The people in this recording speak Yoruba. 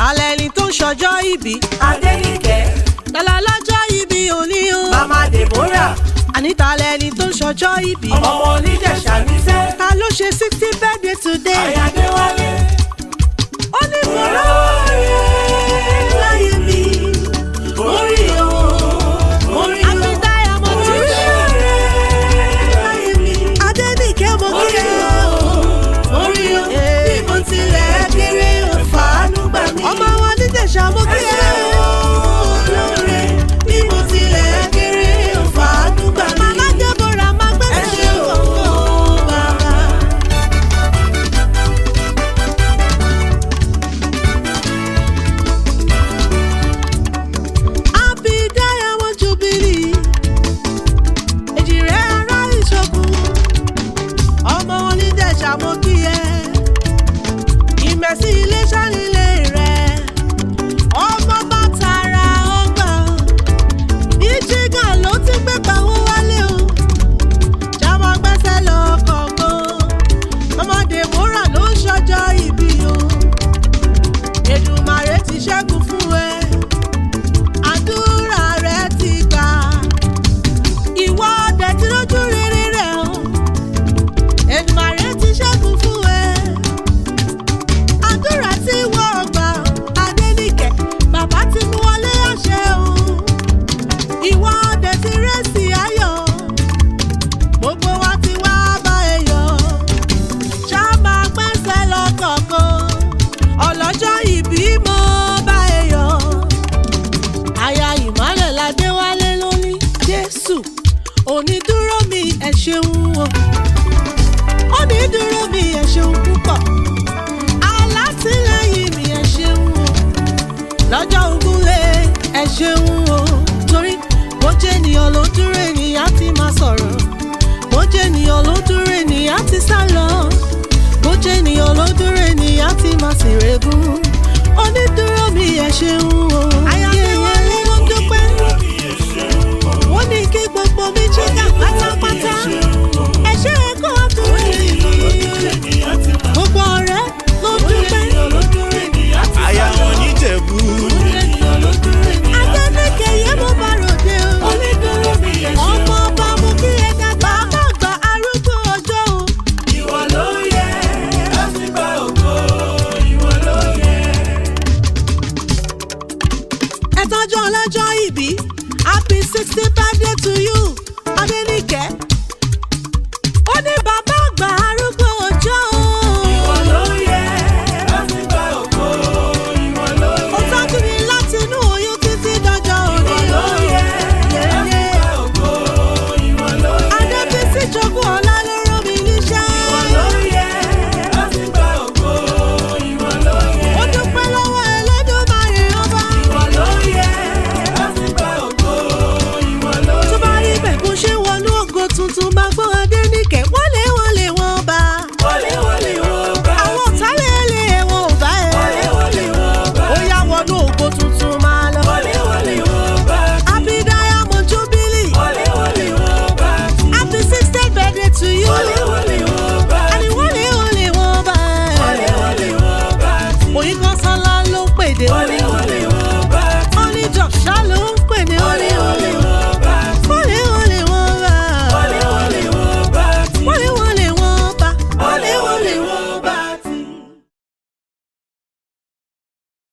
Alẹ́ni tó ń ṣọjọ́ ìbí. Adenike. Tala lọ́jọ́ ìbí òní o. Mama Deborah. Àníta lẹni tó ń ṣọjọ́ ìbí. Ọmọ oníjẹ̀ṣà ní sẹ́. Ta ló ṣe 60 birthday today? Aya Adewale. Ó ní bọ̀rọ̀ rẹ̀ láyé mi. Orí o. Orí o. Àbítáyà mo ti rí láyé mi. Adenike mo kí o. Orí o. Bí mo tilẹ̀ kéré o, fàánú gbà mí. Ọmọ wọn níjẹ̀ṣà mo kí o. Olóore. Bí mo tilẹ̀ kéré o, fàánú gbà mí. Màmá Deborah máa gbé Ẹ ṣé o, bàbá. Happy Diamond Jubilee. Èjìrẹ́ ará ìṣògùn. Ọmọ wọn níjẹ̀ṣà mo kí ẹ. Ìmẹ̀sí ilé ṣánilẹ̀.